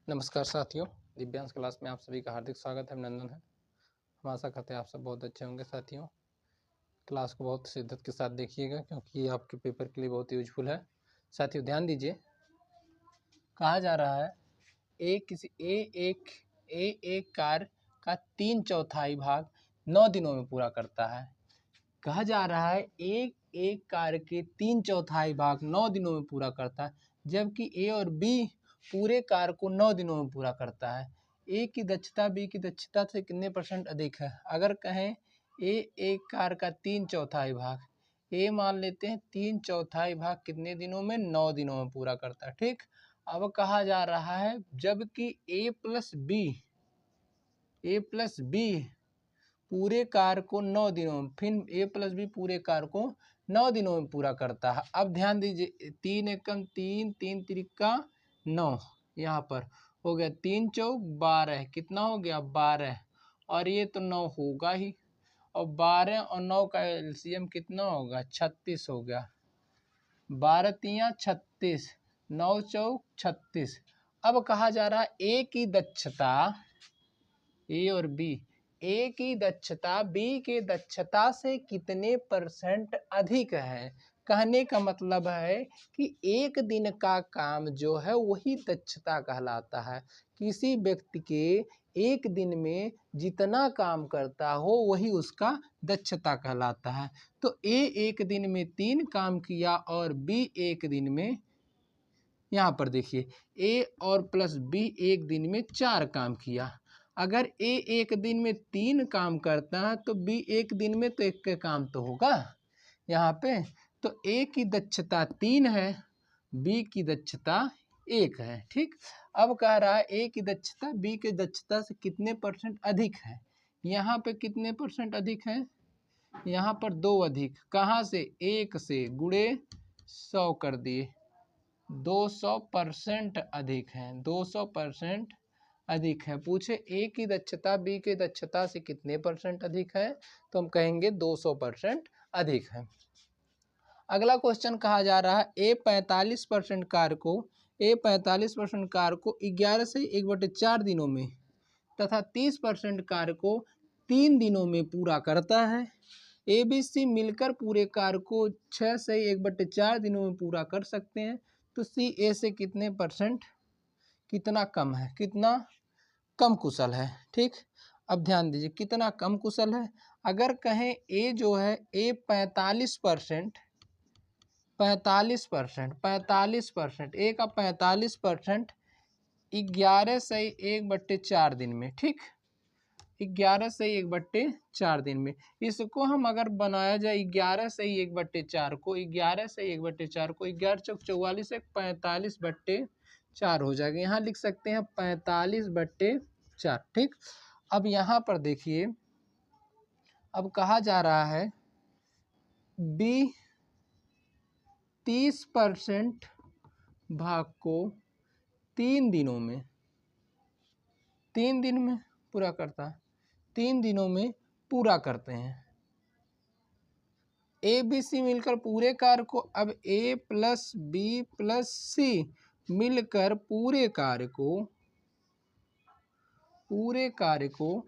नमस्कार साथियों, दिव्यांश क्लास में आप सभी का हार्दिक स्वागत है, अभिनंदन है। हम आशा करते हैं आप सब बहुत अच्छे होंगे। साथियों, क्लास को बहुत शिद्दत के साथ देखिएगा क्योंकि ये आपके पेपर के लिए बहुत यूजफुल है। साथियों ध्यान दीजिए, कहा जा रहा है एक कार्य का 3/4 भाग 9 दिनों में पूरा करता है। कहा जा रहा है एक कार्य के 3/4 भाग 9 दिनों में पूरा करता है, जबकि ए और बी पूरे कार्य को 9 दिनों में पूरा करता है। ए की दक्षता बी की दक्षता से कितने % अधिक है? अगर कहें एक कार्य का 3/4 भाग, ए मान लेते हैं 3/4 भाग कितने दिनों में? 9 दिनों में पूरा करता है। ठीक, अब कहा जा रहा है जबकि ए प्लस बी पूरे कार्य को 9 दिनों में, फिर ए प्लस बी पूरे कार्य को 9 दिनों में पूरा करता है। अब ध्यान दीजिए, 3 एकम 3, 3 त्रिका 9, यहाँ पर हो गया 3 चौक 12, कितना हो गया? 12, और ये तो 9 होगा ही, और 12 और 9 का एलसीएम कितना होगा? 36 हो गया। 12 तियाँ 36, 9 चौक 36। अब कहा जा रहा है ए की दक्षता, ए और बी, ए की दक्षता बी के दक्षता से कितने % अधिक है? कहने का मतलब है कि एक दिन का काम जो है वही दक्षता कहलाता है। किसी व्यक्ति के एक दिन में जितना काम करता हो वही उसका दक्षता कहलाता है। तो ए एक दिन में 3 काम किया और बी एक दिन में, यहाँ पर देखिए, ए और प्लस बी एक दिन में 4 काम किया। अगर ए एक दिन में 3 काम करता है तो बी एक दिन में तो 1 का काम तो होगा यहाँ पे। तो ए की दक्षता 3 है, बी की दक्षता 1 है। ठीक, अब कह रहा है ए की दक्षता बी की दक्षता से कितने % अधिक है? यहाँ पे कितने % अधिक है? यहाँ पर 2 अधिक। कहाँ से? 1 से गुणे 100 कर दिए, 200% अधिक है, 200% अधिक है। पूछे ए की दक्षता बी की दक्षता से कितने % अधिक है? तो हम कहेंगे 200% अधिक है। अगला क्वेश्चन कहा जा रहा है ए 45% कार्य को 11 से 1/4 दिनों में तथा 30% कार्य को 3 दिनों में पूरा करता है। ए बी सी मिलकर पूरे कार्य को 6 से 1/4 दिनों में पूरा कर सकते हैं। तो सी ए से कितने % कितना कम है, कितना कम कुशल है? ठीक, अब ध्यान दीजिए कितना कम कुशल है। अगर कहें ए जो है ए 45%, ए का 45% 11 से 1/4 दिन में, ठीक, 11 से 1/4 दिन में। इसको हम अगर बनाया जाए 11 से 1/4 को, 11 से 1/4 को, 11 चौक 44 से 45/4 हो जाएगा। यहाँ लिख सकते हैं 45/4। ठीक, अब यहाँ पर देखिए, अब कहा जा रहा है बी 30% भाग को 3 दिनों में, 3 दिन में पूरा करता है, 3 दिनों में पूरा करते हैं। ए बी सी मिलकर पूरे कार्य को, अब ए प्लस बी प्लस सी मिलकर पूरे कार्य को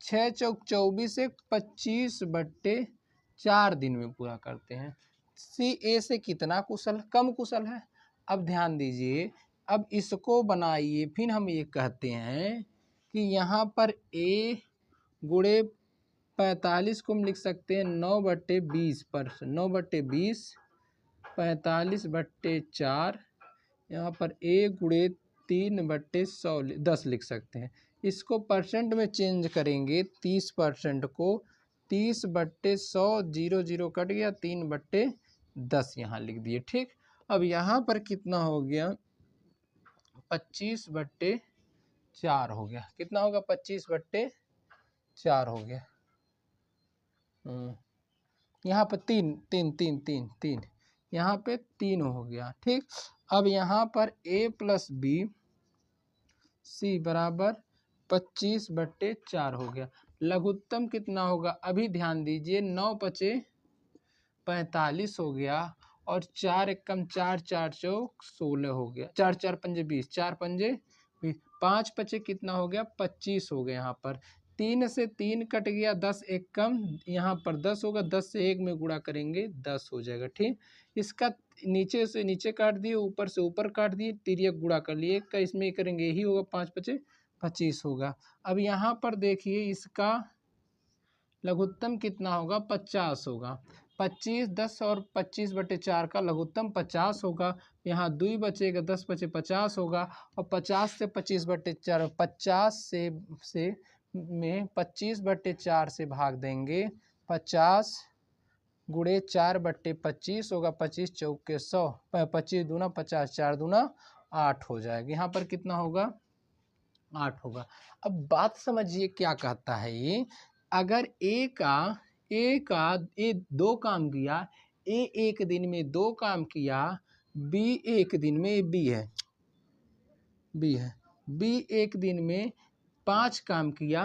6 चौक 24 से 25/4 दिन में पूरा करते हैं। सी ए से कितना कुशल? कम कुशल है। अब ध्यान दीजिए, अब इसको बनाइए, फिर हम ये कहते हैं कि यहाँ पर ए गुणे 45 को हम लिख सकते हैं 9/20%, 9/20, 45/4, यहाँ पर ए गुणे 3/100 10 लिख सकते हैं। इसको % में चेंज करेंगे, 30% को 30/100, 0 कट गया, 3/10 यहाँ लिख दिए। ठीक, अब यहाँ पर कितना हो गया? 25/4 हो गया। कितना होगा? 25/4 हो गया। यहाँ पर 3 यहाँ पे 3 हो गया। ठीक, अब यहाँ पर a प्लस बी सी बराबर 25/4 हो गया। लघुत्तम कितना होगा? अभी ध्यान दीजिए, 9 पचे 45 हो गया, और 4 एकम 4, 4 चौक 16 हो गया, 4 4 पंजे 20, 4 पंजे 5 पचे कितना हो गया 25 हो गया। यहाँ पर 3 से 3 कट गया, 10 एक कम, यहाँ पर 10 होगा, 10 से 1 में गुणा करेंगे 10 हो जाएगा। ठीक, इसका नीचे से नीचे काट दिए, ऊपर से ऊपर काट दिए, तिर्यक गुणा कर लिए का, इसमें करेंगे यही होगा, 5 पचे 25 होगा। अब यहाँ पर देखिए इसका लघुत्तम कितना होगा 50 होगा। 25 10 और 25/4 का लघुत्तम 50 होगा। यहाँ 2 बचेगा, 10 बचे 50 होगा। और 50 से 25/4, 50 से में 25/4 से भाग देंगे, 50 गुणे 4/25 होगा, 25 चौके 100, 25 दूना 50, 4 दूना 8 हो जाएगा। यहाँ पर कितना होगा 8 होगा। अब बात समझिए क्या कहता है ये, अगर ए 2 काम किया, ए एक दिन में 2 काम किया, बी एक दिन में बी है बी एक दिन में 5 काम किया,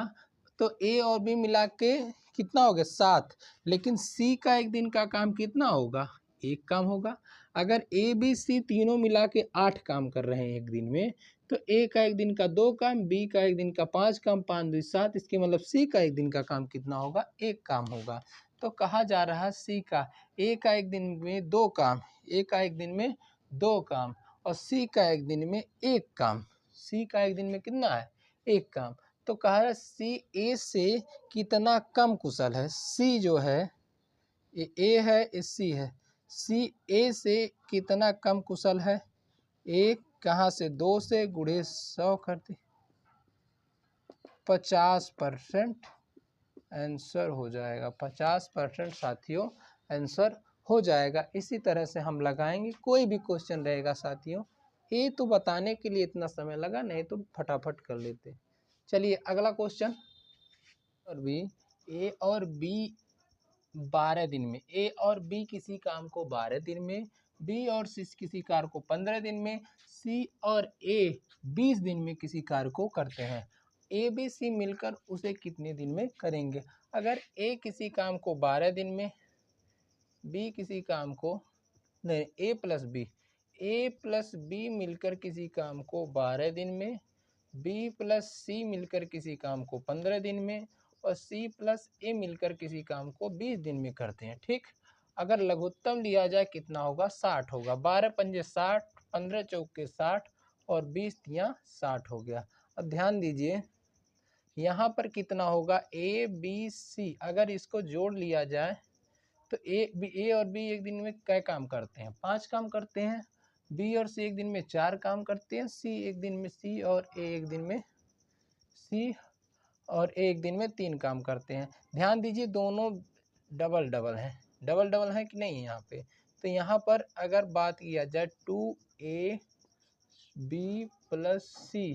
तो ए और बी मिला के कितना हो गया 7। लेकिन सी का एक दिन का काम कितना होगा 1 काम होगा। अगर ए बी सी तीनों मिला के 8 काम कर रहे हैं एक दिन में, तो ए का एक दिन का 2 काम, बी का एक दिन का 5 काम, 5 2 7, इसके मतलब सी का एक दिन का काम कितना होगा 1 काम होगा। तो कहा जा रहा है सी का ए का एक दिन में 2 काम, ए का एक दिन में 2 काम और सी का एक दिन में 1 काम, सी का एक दिन में कितना है 1 काम। तो कहा है सी ए से कितना कम कुशल है। सी जो है ए है, ए सी है, सी ए से कितना कम कुशल है। एक कहाँ से 2 से गुणे 100 करते 50% आंसर हो जाएगा। 50% साथियों आंसर हो जाएगा। इसी तरह से हम लगाएंगे, कोई भी क्वेश्चन रहेगा साथियों। ये तो बताने के लिए इतना समय लगा, नहीं तो फटाफट कर लेते। चलिए अगला क्वेश्चन। और बी ए और बी 12 दिन में, ए और बी किसी काम को 12 दिन में, बी और सी किसी कार्य को 15 दिन में, सी और ए 20 दिन में किसी कार्य को करते हैं। ए बी सी मिलकर उसे कितने दिन में करेंगे। अगर ए किसी काम को 12 दिन में, बी किसी काम को नहीं, ए प्लस बी मिलकर किसी काम को 12 दिन में, बी प्लस सी मिलकर किसी काम को 15 दिन में और सी प्लस ए मिलकर किसी काम को 20 दिन में करते हैं। ठीक, अगर लघुत्तम लिया जाए कितना होगा 60 होगा। 12 पंजे 60, 15 चौके 60 और 20 तियां 60 हो गया। अब ध्यान दीजिए यहाँ पर कितना होगा ए बी सी, अगर इसको जोड़ लिया जाए तो ए और बी एक दिन में क्या काम करते हैं 5 काम करते हैं, बी और सी एक दिन में 4 काम करते हैं, सी एक दिन में सी और ए एक दिन में सी और ए एक दिन में 3 काम करते हैं। ध्यान दीजिए दोनों डबल डबल हैं कि नहीं यहाँ पे। तो यहाँ पर अगर बात किया जाए 2a बी प्लस सी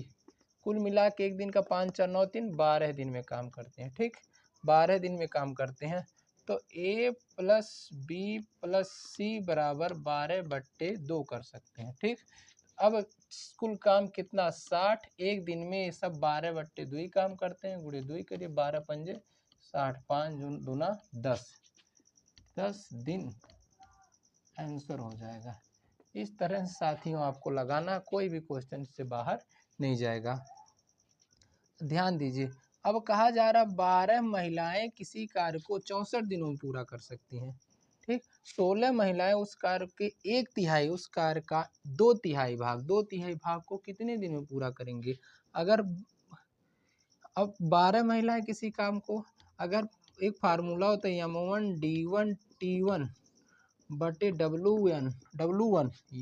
कुल मिला के एक दिन का 5 4 9 3 12 दिन में काम करते हैं। ठीक, 12 दिन में काम करते हैं। तो a प्लस बी प्लस सी बराबर 12/2 कर सकते हैं। ठीक, अब कुल काम कितना 60, एक दिन में सब 12/2 ही काम करते हैं। गुणे 2 करिए, 12 पंजे 60, 5 दूना 10 दिन आंसर हो जाएगा। इस तरह से साथियों आपको लगाना, कोई भी क्वेश्चन से बाहर नहीं जाएगा। ध्यान दीजिए अब कहा जा रहा 12 महिलाएं किसी कार्य को 64 दिनों में पूरा कर सकती हैं। ठीक, 16 महिलाएं उस कार्य के 1/3, उस कार्य का 2/3 भाग को कितने दिन में पूरा करेंगे। अगर अब 12 महिलाएं किसी काम को, अगर एक फार्मूला होता है M1 D1 T1 बटे W1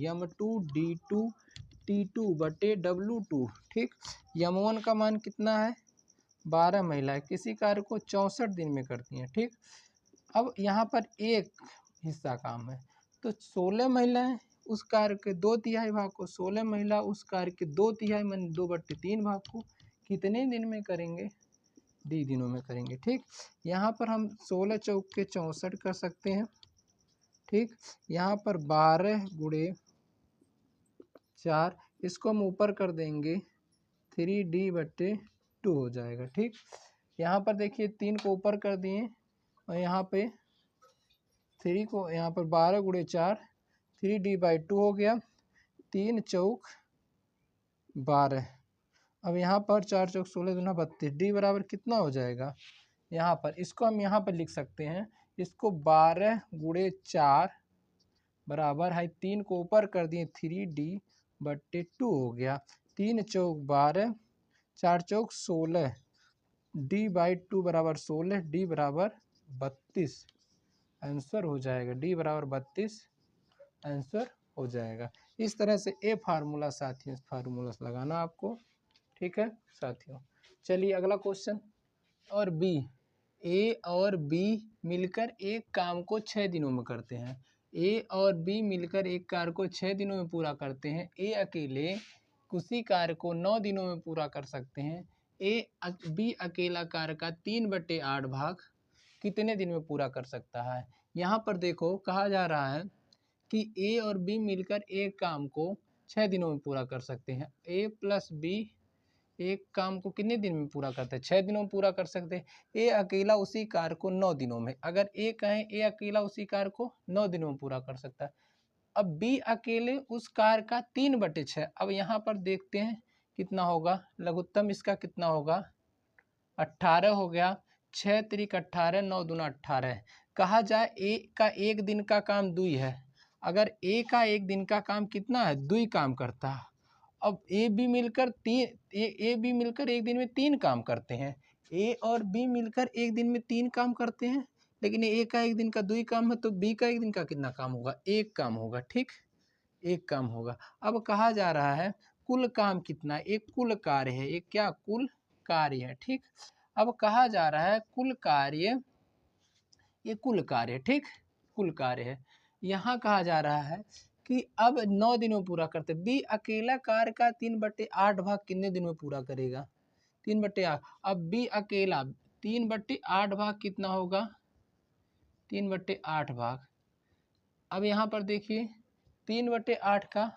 M2 D2 T2 बटे W2। ठीक, M1 का मान कितना है 12 महिलाएं किसी कार्य को 64 दिन में करती हैं। ठीक, अब यहाँ पर एक हिस्सा काम है, तो 16 महिलाएं उस कार्य के 2/3 भाग को, 16 महिला उस कार्य के 2/3 मान 2/3 भाग को कितने दिन में करेंगे 20 दिनों में करेंगे। ठीक, यहाँ पर हम 16 चौके 64 कर सकते हैं। ठीक, यहाँ पर 12 गुणे 4, इसको हम ऊपर कर देंगे 3D/2 हो जाएगा। ठीक, यहाँ पर देखिए 3 को ऊपर कर दिए और यहाँ पे 3 को, यहाँ पर 12 गुणे 4 3D/2 हो गया, 3 चौक 12 अब यहाँ पर 4 चौक 16 दूना 32, डी बराबर कितना हो जाएगा यहाँ पर, इसको हम यहाँ पर लिख सकते हैं, इसको 12 गुणे 4 बराबर है 3 को ऊपर कर दिए 3D/2 हो गया। 3 चौक 12, 4 चौक 16, D/2 बराबर 16, डी बराबर 32 आंसर हो जाएगा। डी बराबर 32 आंसर हो जाएगा। इस तरह से ए फार्मूला साथियों, फार्मूला लगाना आपको, ठीक है साथियों। चलिए अगला क्वेश्चन। और बी, ए और बी मिलकर एक काम को 6 दिनों में करते हैं। ए और बी मिलकर एक कार्य को 6 दिनों में पूरा करते हैं। ए अकेले उसी कार्य को 9 दिनों में पूरा कर सकते हैं। बी अकेला कार्य का 3/8 भाग कितने दिन में पूरा कर सकता है। यहाँ पर देखो कहा जा रहा है कि ए और बी मिलकर एक काम को 6 दिनों में पूरा कर सकते हैं। ए प्लस बी एक काम को कितने दिन में पूरा करते हैं, 6 दिनों में पूरा कर सकते हैं। ए अकेला उसी कार्य को 9 दिनों में, अगर ए कहें ए अकेला उसी कार्य को 9 दिनों में पूरा कर सकता है। अब बी अकेले उस कार्य का 3/6। अब यहाँ पर देखते हैं कितना होगा, लघुत्तम इसका कितना होगा, 18 हो गया। 6 त्रिक 18, 9 दूना 18। कहा जाए ए का एक दिन का काम 2 है, अगर ए का एक दिन का काम कितना है, 2 काम करता है। अब ए बी मिलकर एक दिन में 3 काम करते हैं। ए और बी मिलकर एक दिन में 3 काम करते हैं, लेकिन ए का एक दिन का 2 काम है, तो बी का एक दिन का कितना काम होगा, 1 काम होगा। ठीक, 1 काम होगा। अब कहा जा रहा है कुल काम कितना, एक कुल कार्य है, एक क्या कुल कार्य है। ठीक, अब कहा जा रहा है कुल कार्य, ये कुल कार्य, ठीक कुल कार्य है। यहाँ कहा जा रहा है कि अब 9 दिनों में पूरा करते। बी अकेला कार्य का 3/8 भाग कितने दिन में पूरा करेगा, 3/8। अब बी अकेला 3/8 भाग कितना होगा, 3/8 भाग। अब यहाँ पर देखिए 3/8 का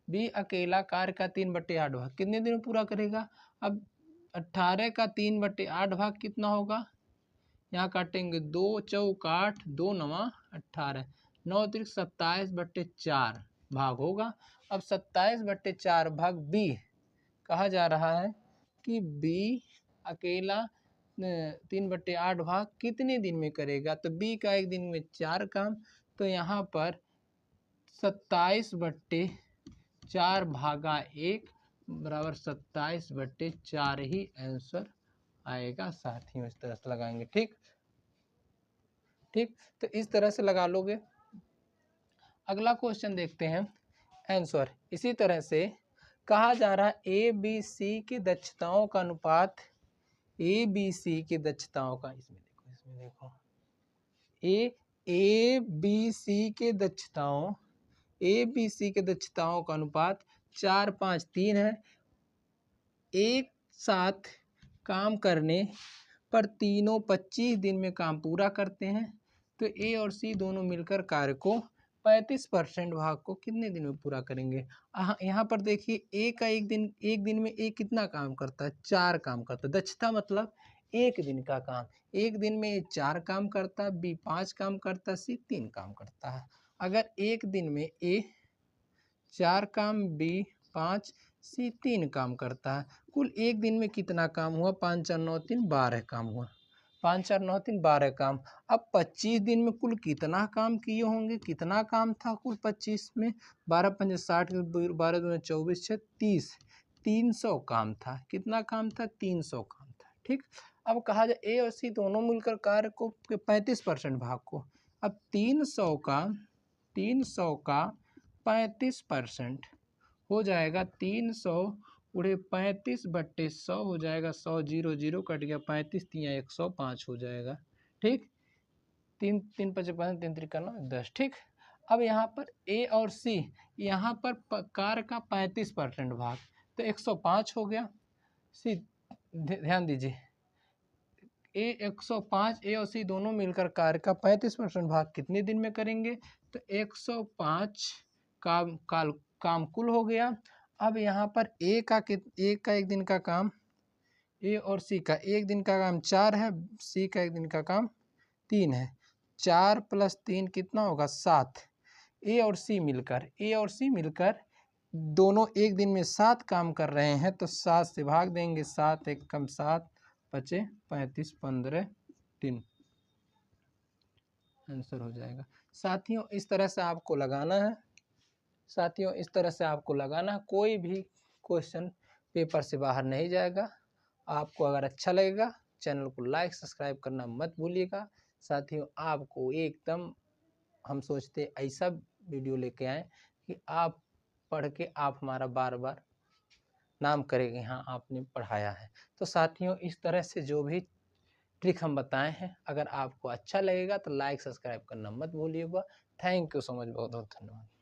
बी अकेला कार्य का 3/8 भाग कितने दिन में पूरा करेगा। अब 18 का 3/8 भाग कितना होगा, यहाँ काटेंगे 2 चौक 8, 2 नवा 18, 9 त्रिक 27/4 भाग होगा। अब 27/4 भाग बी, कहा जा रहा है कि बी अकेला 3/8 भाग कितने दिन में करेगा, तो बी का एक दिन में 4 काम, तो यहाँ पर 27/4 भागा 1 बराबर 27/4 ही आंसर आएगा साथियों। इस तरह से लगाएंगे। ठीक ठीक, तो इस तरह से लगा लोगे। अगला क्वेश्चन देखते हैं आंसर। इसी तरह से कहा जा रहा है ए बी सी की दक्षताओं का अनुपात, ए बी सी की दक्षताओं का, इसमें देखो ए बी सी के दक्षताओं, ए बी सी के दक्षताओं का अनुपात 4 5 3 है। एक साथ काम करने पर तीनों 25 दिन में काम पूरा करते हैं, तो ए और सी दोनों मिलकर कार्य को 35% भाग को कितने दिन में पूरा करेंगे। यहाँ पर देखिए ए का एक दिन में ए कितना काम करता है, 4 काम करता है। दक्षता मतलब एक दिन का काम, एक दिन में ए 4 काम करता है, बी 5 काम करता है, सी 3 काम करता है। अगर एक दिन में ए 4 काम, बी 5, सी 3 काम करता है, कुल एक दिन में कितना काम हुआ, 5 4 9 3 12 काम हुआ, 5 4 9 3 12 काम। अब 25 दिन में कुल कितना काम किए होंगे, कितना काम था कुल 25 में, 12 5 60, 12 2 24 6 30, 300 काम था। कितना काम था, 300 काम था। ठीक, अब कहा जाए ए और सी दोनों मिलकर कार्य को 35% भाग को, अब 300 का 35% हो जाएगा, 300 उड़े 35/100 हो जाएगा, 100 0 0 कट गया, 35 3 105 हो जाएगा। ठीक, 3 3 5 5 3 3 करना 10। ठीक, अब यहाँ पर ए और सी, यहाँ पर कार्य का 35% भाग, तो 105 हो गया। सी ध्यान दीजिए, ए 105, ए और सी दोनों मिलकर कार्य का 35% भाग कितने दिन में करेंगे, तो 105 काम कुल हो गया। अब यहाँ पर ए का एक दिन का काम, ए और सी का एक दिन का काम 4 है, सी का एक दिन का काम 3 है, 4 + 3 कितना होगा 7। ए और सी मिलकर दोनों एक दिन में 7 काम कर रहे हैं तो 7 से भाग देंगे, 7 एकम 7 बचे 35 15 3 आंसर हो जाएगा। साथियों इस तरह से आपको लगाना है, साथियों इस तरह से आपको लगाना है, कोई भी क्वेश्चन पेपर से बाहर नहीं जाएगा। आपको अगर अच्छा लगेगा चैनल को लाइक सब्सक्राइब करना मत भूलिएगा। साथियों आपको एकदम हम सोचते ऐसा वीडियो लेके आए कि आप पढ़ के आप हमारा बार बार नाम करेंगे, हाँ आपने पढ़ाया है। तो साथियों इस तरह से जो भी ट्रिक हम बताए हैं, अगर आपको अच्छा लगेगा तो लाइक सब्सक्राइब करना मत भूलिएगा। थैंक यू सो मच, बहुत बहुत धन्यवाद।